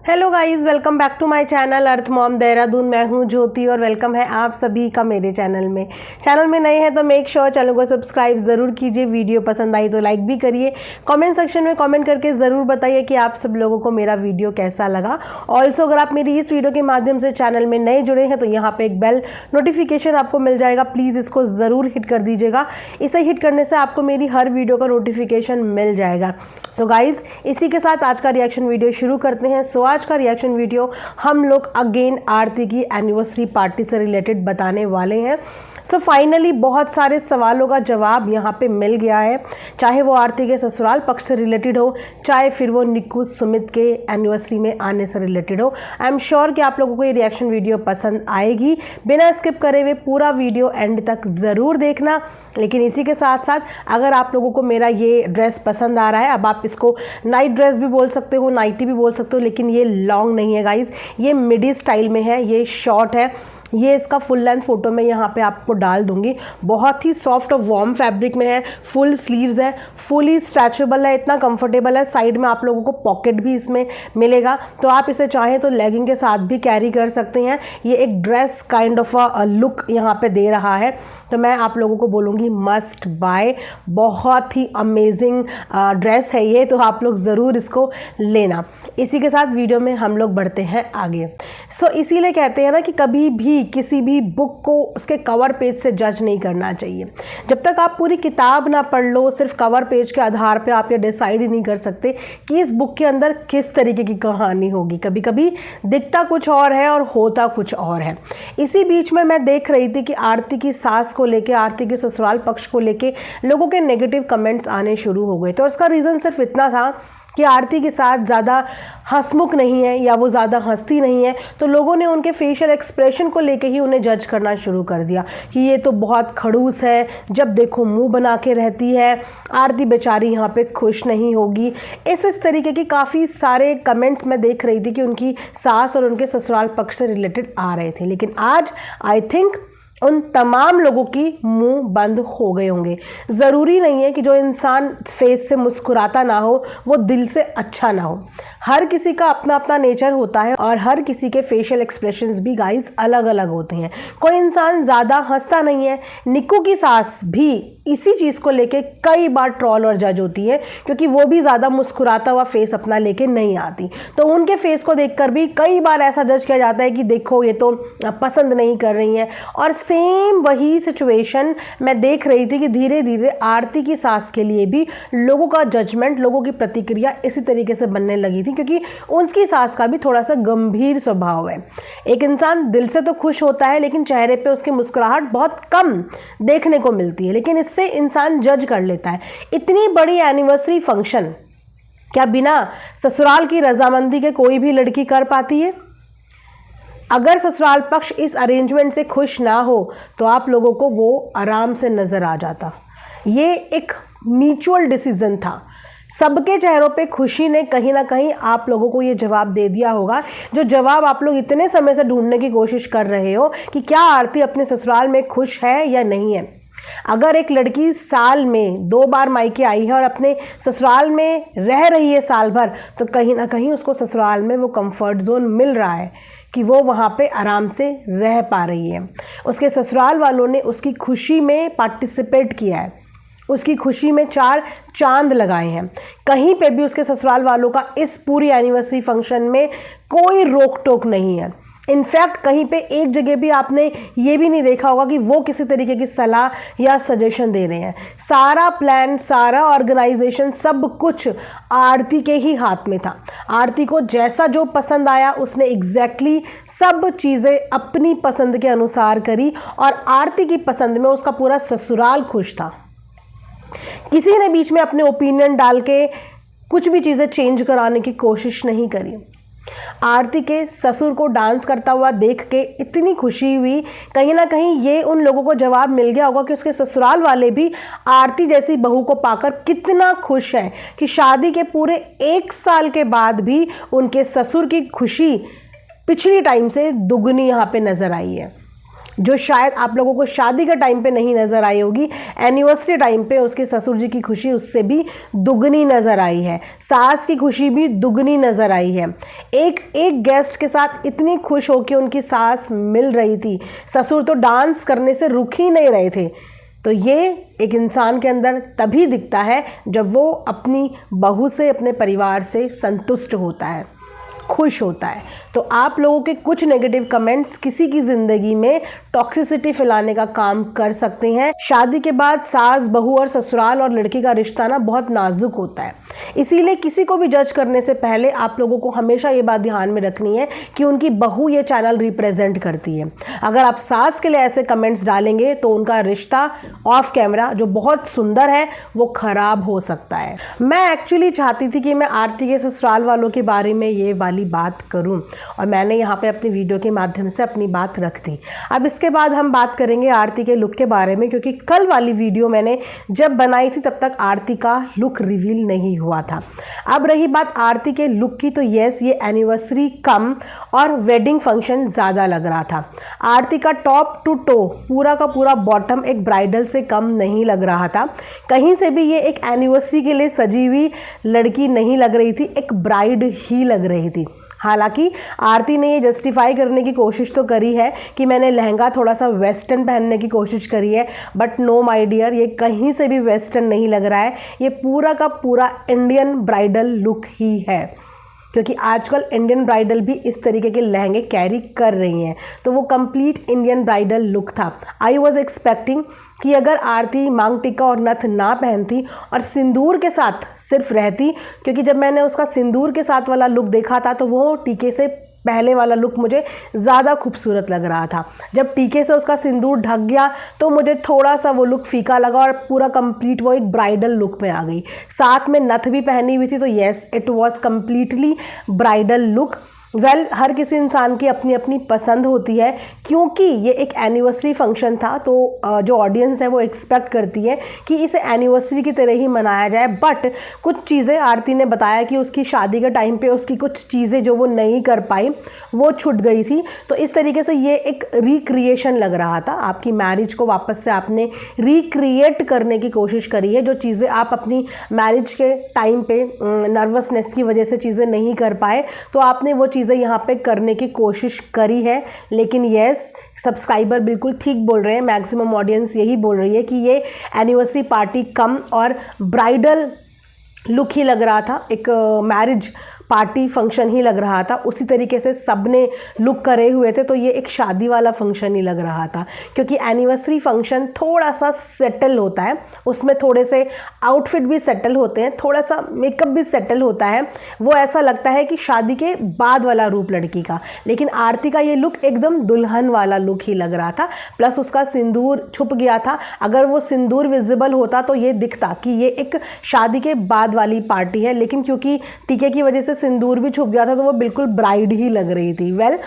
Hello guys, welcome back to my channel Earth Mom Dehradun. मैं हूं ज्योति और वेलकम है आप सभी का मेरे चैनल में नए हैं तो मेक श्योर चैनल को सब्सक्राइब ज़रूर कीजिए। वीडियो पसंद आई तो लाइक भी करिए। कमेंट सेक्शन में कमेंट करके ज़रूर बताइए कि आप सब लोगों को मेरा वीडियो कैसा लगा। ऑल्सो अगर आप मेरी इस वीडियो के माध्यम से चैनल में नए जुड़े हैं तो यहाँ पर एक बेल नोटिफिकेशन आपको मिल जाएगा, प्लीज़ इसको ज़रूर हिट कर दीजिएगा। इसे हिट करने से आपको मेरी हर वीडियो का नोटिफिकेशन मिल जाएगा। सो गाइज, इसी के साथ आज का रिएक्शन वीडियो शुरू करते हैं। सो आज का रिएक्शन वीडियो हम लोग अगेन आरती की एनिवर्सरी पार्टी से रिलेटेड बताने वाले हैं। सो फाइनली बहुत सारे सवालों का जवाब यहाँ पे मिल गया है, चाहे वो आरती के ससुराल पक्ष से रिलेटेड हो, चाहे फिर वो निक्कू सुमित के एनिवर्सरी में आने से रिलेटेड हो। आई एम श्योर कि आप लोगों को ये रिएक्शन वीडियो पसंद आएगी। बिना स्किप करे हुए पूरा वीडियो एंड तक ज़रूर देखना। लेकिन इसी के साथ साथ अगर आप लोगों को मेरा ये ड्रेस पसंद आ रहा है, अब आप इसको नाइट ड्रेस भी बोल सकते हो, नाइटी भी बोल सकते हो, लेकिन ये लॉन्ग नहीं है गाइज, ये मिडी स्टाइल में है, ये शॉर्ट है। ये इसका फुल लेंथ फोटो मैं यहाँ पे आपको डाल दूंगी। बहुत ही सॉफ्ट और वार्म फैब्रिक में है, फुल स्लीव्स है, फुली स्ट्रेचेबल है, इतना कंफर्टेबल है। साइड में आप लोगों को पॉकेट भी इसमें मिलेगा, तो आप इसे चाहें तो लेगिंग के साथ भी कैरी कर सकते हैं। ये एक dress kind of a look यहाँ पे दे रहा है, तो मैं आप लोगों को बोलूँगी मस्ट बाय। बहुत ही अमेजिंग ड्रेस है ये, तो आप लोग ज़रूर इसको लेना। इसी के साथ वीडियो में हम लोग बढ़ते हैं आगे। सो इसीलिए कहते हैं ना कि कभी भी किसी भी बुक को उसके कवर पेज से जज नहीं करना चाहिए। जब तक आप पूरी किताब ना पढ़ लो, सिर्फ कवर पेज के आधार पे आप ये डिसाइड ही नहीं कर सकते कि इस बुक के अंदर किस तरीके की कहानी होगी। कभी कभी दिखता कुछ और है और होता कुछ और है। इसी बीच में मैं देख रही थी कि आरती की सास को लेके, आरती के ससुराल पक्ष को लेके लोगों के नेगेटिव कमेंट्स आने शुरू हो गए। तो उसका रीज़न सिर्फ इतना था कि आरती के साथ ज़्यादा हंसमुख नहीं है या वो ज़्यादा हंसती नहीं है, तो लोगों ने उनके फेशियल एक्सप्रेशन को लेके ही उन्हें जज करना शुरू कर दिया कि ये तो बहुत खड़ूस है, जब देखो मुंह बना के रहती है, आरती बेचारी यहाँ पे खुश नहीं होगी। इस तरीके की काफ़ी सारे कमेंट्स मैं देख रही थी कि उनकी सास और उनके ससुराल पक्ष से रिलेटेड आ रहे थे। लेकिन आज आई थिंक उन तमाम लोगों की मुंह बंद हो गए होंगे। ज़रूरी नहीं है कि जो इंसान फेस से मुस्कुराता ना हो वो दिल से अच्छा ना हो। हर किसी का अपना अपना नेचर होता है और हर किसी के फेशियल एक्सप्रेशंस भी गाइस अलग अलग होते हैं। कोई इंसान ज़्यादा हंसता नहीं है। निक्कू की सास भी इसी चीज़ को लेके कई बार ट्रॉल और जज होती है, क्योंकि वो भी ज़्यादा मुस्कुराता हुआ फेस अपना लेके नहीं आती, तो उनके फेस को देखकर भी कई बार ऐसा जज किया जाता है कि देखो ये तो पसंद नहीं कर रही हैं। और सेम वही सिचुएशन मैं देख रही थी कि धीरे धीरे आरती की सास के लिए भी लोगों का जजमेंट, लोगों की प्रतिक्रिया इसी तरीके से बनने लगी थी, क्योंकि उसकी सास का भी थोड़ा सा गंभीर स्वभाव है। एक इंसान दिल से तो खुश होता है, लेकिन चेहरे पे उसकी मुस्कुराहट बहुत कम देखने को मिलती है, लेकिन इससे इंसान जज कर लेता है। इतनी बड़ी एनिवर्सरी फंक्शन क्या बिना ससुराल की रजामंदी के कोई भी लड़की कर पाती है? अगर ससुराल पक्ष इस अरेंजमेंट से खुश ना हो तो आप लोगों को वो आराम से नज़र आ जाता। ये एक म्यूचुअल डिसीजन था। सबके चेहरों पे खुशी ने कहीं ना कहीं आप लोगों को ये जवाब दे दिया होगा, जो जवाब आप लोग इतने समय से ढूंढने की कोशिश कर रहे हो कि क्या आरती अपने ससुराल में खुश है या नहीं है। अगर एक लड़की साल में 2 बार मायके आई है और अपने ससुराल में रह रही है साल भर, तो कहीं ना कहीं उसको ससुराल में वो कंफर्ट जोन मिल रहा है कि वो वहाँ पे आराम से रह पा रही है। उसके ससुराल वालों ने उसकी खुशी में पार्टिसिपेट किया है, उसकी खुशी में 4 चांद लगाए हैं। कहीं पे भी उसके ससुराल वालों का इस पूरी एनिवर्सरी फंक्शन में कोई रोक टोक नहीं है। इनफैक्ट कहीं पे एक जगह भी आपने ये भी नहीं देखा होगा कि वो किसी तरीके की सलाह या सजेशन दे रहे हैं। सारा प्लान, सारा ऑर्गेनाइजेशन, सब कुछ आरती के ही हाथ में था। आरती को जैसा जो पसंद आया उसने एग्जैक्टली सब चीज़ें अपनी पसंद के अनुसार करी, और आरती की पसंद में उसका पूरा ससुराल खुश था। किसी ने बीच में अपने ओपिनियन डाल के कुछ भी चीज़ें चेंज कराने की कोशिश नहीं करी। आरती के ससुर को डांस करता हुआ देख के इतनी खुशी हुई, कहीं ना कहीं ये उन लोगों को जवाब मिल गया होगा कि उसके ससुराल वाले भी आरती जैसी बहू को पाकर कितना खुश हैं कि शादी के पूरे 1 साल के बाद भी उनके ससुर की खुशी पिछली टाइम से दुगनी यहाँ पे नजर आई है। जो शायद आप लोगों को शादी के टाइम पे नहीं नज़र आई होगी, एनिवर्सरी टाइम पे उसके ससुर जी की खुशी उससे भी दुगनी नज़र आई है, सास की खुशी भी दुगनी नज़र आई है। एक एक गेस्ट के साथ इतनी खुश होकर उनकी सास मिल रही थी, ससुर तो डांस करने से रुक ही नहीं रहे थे। तो ये एक इंसान के अंदर तभी दिखता है जब वो अपनी बहू से, अपने परिवार से संतुष्ट होता है, खुश होता है। तो आप लोगों के कुछ नेगेटिव कमेंट्स किसी की ज़िंदगी में टॉक्सिसिटी फैलाने का काम कर सकते हैं। शादी के बाद सास, बहू और ससुराल और लड़की का रिश्ता ना बहुत नाजुक होता है, इसीलिए किसी को भी जज करने से पहले आप लोगों को हमेशा ये बात ध्यान में रखनी है कि उनकी बहू ये चैनल रिप्रेजेंट करती है। अगर आप सास के लिए ऐसे कमेंट्स डालेंगे तो उनका रिश्ता ऑफ कैमरा जो बहुत सुंदर है वो खराब हो सकता है। मैं एक्चुअली चाहती थी कि मैं आरती के ससुराल वालों के बारे में ये वाली बात करूं और मैंने यहाँ पे अपनी वीडियो के माध्यम से अपनी बात रख दी। अब इसके बाद हम बात करेंगे आरती के लुक के बारे में, क्योंकि कल वाली वीडियो मैंने जब बनाई थी तब तक आरती का लुक रिवील नहीं हुआ था। अब रही बात आरती के लुक की, तो यस, ये एनिवर्सरी कम और वेडिंग फंक्शन ज़्यादा लग रहा था। आरती का टॉप टू टो पूरा का पूरा बॉटम एक ब्राइडल से कम नहीं लग रहा था। कहीं से भी ये एक एनिवर्सरी के लिए सजी हुई लड़की नहीं लग रही थी, एक ब्राइड ही लग रही थी। हालांकि आरती ने ये जस्टिफाई करने की कोशिश तो करी है कि मैंने लहंगा थोड़ा सा वेस्टर्न पहनने की कोशिश करी है, बट नो माय डियर, ये कहीं से भी वेस्टर्न नहीं लग रहा है। ये पूरा का पूरा इंडियन ब्राइडल लुक ही है, क्योंकि आजकल इंडियन ब्राइडल भी इस तरीके के लहंगे कैरी कर रही हैं, तो वो कंप्लीट इंडियन ब्राइडल लुक था। आई वॉज एक्सपेक्टिंग कि अगर आरती मांग टिक्का और नथ ना पहनती और सिंदूर के साथ सिर्फ रहती, क्योंकि जब मैंने उसका सिंदूर के साथ वाला लुक देखा था तो वो टीके से पहले वाला लुक मुझे ज़्यादा खूबसूरत लग रहा था। जब टीके से उसका सिंदूर ढक गया तो मुझे थोड़ा सा वो लुक फीका लगा और पूरा कंप्लीट वो एक ब्राइडल लुक में आ गई। साथ में नथ भी पहनी हुई थी, तो yes, it was completely bridal look. Well, हर किसी इंसान की अपनी अपनी पसंद होती है। क्योंकि ये एक एनिवर्सरी फंक्शन था तो जो ऑडियंस है वो एक्सपेक्ट करती है कि इसे एनिवर्सरी की तरह ही मनाया जाए, बट कुछ चीज़ें आरती ने बताया कि उसकी शादी के टाइम पे उसकी कुछ चीज़ें जो वो नहीं कर पाई वो छूट गई थी। तो इस तरीके से ये एक रिक्रिएशन लग रहा था। आपकी मैरिज को वापस से आपने रिक्रिएट करने की कोशिश करी है। जो चीज़ें आप अपनी मैरिज के टाइम पे नर्वसनेस की वजह से चीज़ें नहीं कर पाए, तो आपने वो चीज़ें यहाँ पे करने की कोशिश करी है। लेकिन यस, सब्सक्राइबर बिल्कुल ठीक बोल रहे हैं, मैक्सिमम ऑडियंस यही बोल रही है कि ये एनिवर्सरी पार्टी कम और ब्राइडल लुक ही लग रहा था, एक मैरिज पार्टी फंक्शन ही लग रहा था। उसी तरीके से सबने लुक करे हुए थे, तो ये एक शादी वाला फंक्शन ही लग रहा था। क्योंकि एनिवर्सरी फंक्शन थोड़ा सा सेटल होता है, उसमें थोड़े से आउटफिट भी सेटल होते हैं, थोड़ा सा मेकअप भी सेटल होता है। वो ऐसा लगता है कि शादी के बाद वाला रूप लड़की का। लेकिन आरती का ये लुक एकदम दुल्हन वाला लुक ही लग रहा था। प्लस उसका सिंदूर छुप गया था। अगर वो सिंदूर विजिबल होता तो ये दिखता कि ये एक शादी के बाद वाली पार्टी है, लेकिन क्योंकि टीके की वजह से सिंदूर भी छुप गया था तो वो बिल्कुल ब्राइड ही लग रही थी। वेल,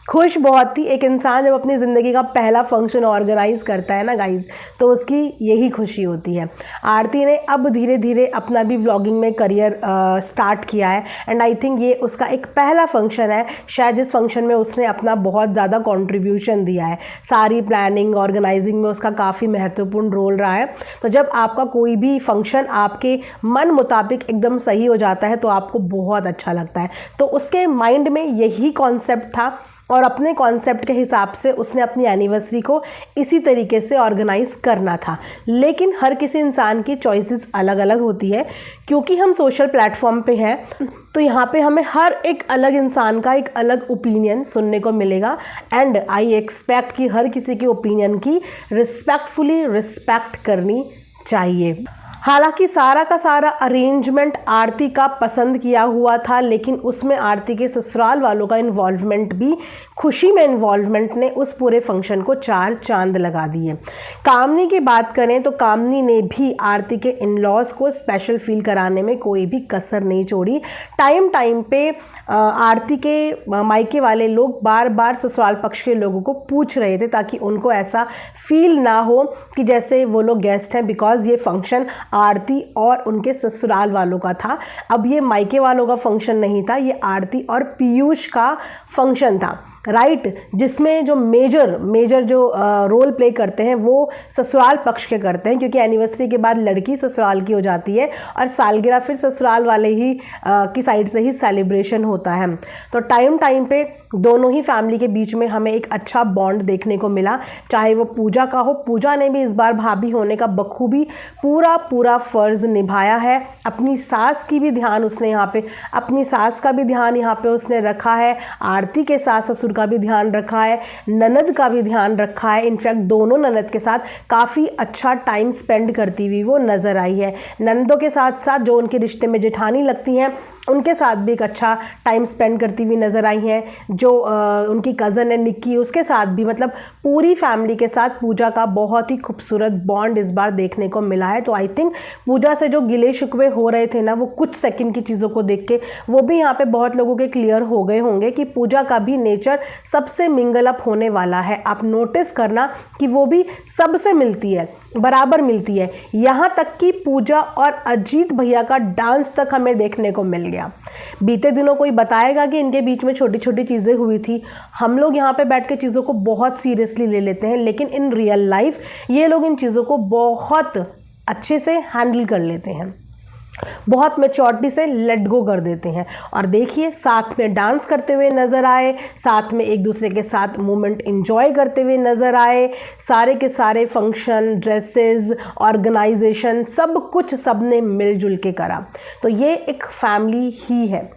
खुश बहुत थी। एक इंसान जब अपनी ज़िंदगी का पहला फंक्शन ऑर्गेनाइज करता है ना गाइज, तो उसकी यही खुशी होती है। आरती ने अब धीरे धीरे अपना भी व्लॉगिंग में करियर स्टार्ट किया है, एंड आई थिंक ये उसका एक पहला फंक्शन है। शायद इस फंक्शन में उसने अपना बहुत ज़्यादा कंट्रीब्यूशन दिया है। सारी प्लानिंग ऑर्गेनाइजिंग में उसका काफ़ी महत्वपूर्ण रोल रहा है। तो जब आपका कोई भी फंक्शन आपके मन मुताबिक एकदम सही हो जाता है तो आपको बहुत अच्छा लगता है। तो उसके माइंड में यही कॉन्सेप्ट था और अपने कॉन्सेप्ट के हिसाब से उसने अपनी एनिवर्सरी को इसी तरीके से ऑर्गेनाइज करना था। लेकिन हर किसी इंसान की चॉइसेस अलग अलग होती है। क्योंकि हम सोशल प्लेटफॉर्म पे हैं तो यहाँ पे हमें हर एक अलग इंसान का एक अलग ओपिनियन सुनने को मिलेगा, एंड आई एक्सपेक्ट कि हर किसी के ओपिनियन की रिस्पेक्टफुली रिस्पेक्ट करनी चाहिए। हालांकि सारा का सारा अरेंजमेंट आरती का पसंद किया हुआ था, लेकिन उसमें आरती के ससुराल वालों का इन्वॉल्वमेंट भी, खुशी में इन्वॉल्वमेंट ने उस पूरे फंक्शन को 4 चांद लगा दिए। कामनी की बात करें तो कामनी ने भी आरती के इन-लॉज को स्पेशल फील कराने में कोई भी कसर नहीं छोड़ी। टाइम टाइम पे आरती के मायके वाले लोग बार बार ससुराल पक्ष के लोगों को पूछ रहे थे ताकि उनको ऐसा फील ना हो कि जैसे वो लोग गेस्ट हैं, बिकॉज ये फंक्शन आरती और उनके ससुराल वालों का था। अब ये मायके वालों का फंक्शन नहीं था, ये आरती और पीयूष का फंक्शन था, राइट। जिसमें जो मेजर जो रोल प्ले करते हैं वो ससुराल पक्ष के करते हैं, क्योंकि एनिवर्सरी के बाद लड़की ससुराल की हो जाती है और सालगिरह फिर ससुराल वाले ही की साइड से ही सेलिब्रेशन होता है। तो टाइम पे दोनों ही फैमिली के बीच में हमें एक अच्छा बॉन्ड देखने को मिला, चाहे वो पूजा का हो। पूजा ने भी इस बार भाभी होने का बखूबी पूरा फ़र्ज़ निभाया है। अपनी सास की भी ध्यान उसने यहाँ पे, अपनी सास का भी ध्यान यहाँ पे उसने रखा है, आरती के सास ससुर का भी ध्यान रखा है, ननद का भी ध्यान रखा है। इनफैक्ट दोनों ननद के साथ काफ़ी अच्छा टाइम स्पेंड करती हुई वो नज़र आई है। ननदों के साथ साथ जो उनके रिश्ते में जेठानी लगती हैं उनके साथ भी एक अच्छा टाइम स्पेंड करती हुई नज़र आई हैं। जो उनकी कज़न है निक्की, उसके साथ भी, मतलब पूरी फैमिली के साथ पूजा का बहुत ही खूबसूरत बॉन्ड इस बार देखने को मिला है। तो आई थिंक पूजा से जो गिले शिकवे हो रहे थे ना, वो कुछ सेकंड की चीज़ों को देख के वो भी यहाँ पे बहुत लोगों के क्लियर हो गए होंगे कि पूजा का भी नेचर सबसे मिंगल अप होने वाला है। आप नोटिस करना कि वो भी सबसे मिलती है, बराबर मिलती है। यहाँ तक कि पूजा और अजीत भैया का डांस तक हमें देखने को मिल गया। बीते दिनों कोई बताएगा कि इनके बीच में छोटी छोटी चीज़ें हुई थी। हम लोग यहाँ पे बैठ के चीज़ों को बहुत सीरियसली ले लेते हैं, लेकिन इन रियल लाइफ ये लोग इन चीज़ों को बहुत अच्छे से हैंडल कर लेते हैं, बहुत मैच्योरिटी से लेट गो कर देते हैं। और देखिए, साथ में डांस करते हुए नज़र आए, साथ में एक दूसरे के साथ मोमेंट एंजॉय करते हुए नज़र आए। सारे के सारे फंक्शन, ड्रेसेस, ऑर्गेनाइजेशन, सब कुछ सबने मिलजुल के करा। तो ये एक फैमिली ही है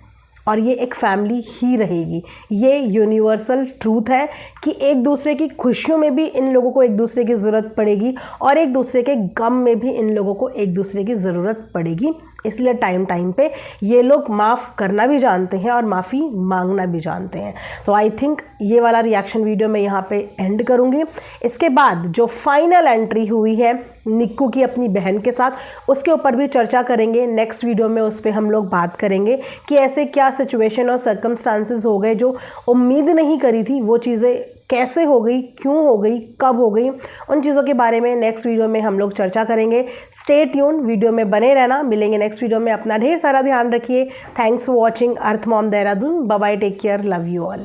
और ये एक फैमिली ही रहेगी। ये यूनिवर्सल ट्रूथ है कि एक दूसरे की खुशियों में भी इन लोगों को एक दूसरे की ज़रूरत पड़ेगी और एक दूसरे के गम में भी इन लोगों को एक दूसरे की ज़रूरत पड़ेगी। इसलिए टाइम पे ये लोग माफ़ करना भी जानते हैं और माफ़ी मांगना भी जानते हैं। तो आई थिंक ये वाला रिएक्शन वीडियो मैं यहाँ पे एंड करूँगी। इसके बाद जो फाइनल एंट्री हुई है निक्कू की अपनी बहन के साथ, उसके ऊपर भी चर्चा करेंगे। नेक्स्ट वीडियो में उस पर हम लोग बात करेंगे कि ऐसे क्या सिचुएशन और सर्कमस्टांसेस हो गए जो उम्मीद नहीं करी थी, वो चीज़ें कैसे हो गई, क्यों हो गई, कब हो गई, उन चीज़ों के बारे में नेक्स्ट वीडियो में हम लोग चर्चा करेंगे। स्टे ट्यून, वीडियो में बने रहना। मिलेंगे नेक्स्ट वीडियो में। अपना ढेर सारा ध्यान रखिए। Thanks for watching Earth Mom Dehradun. Bye bye, take care, love you all.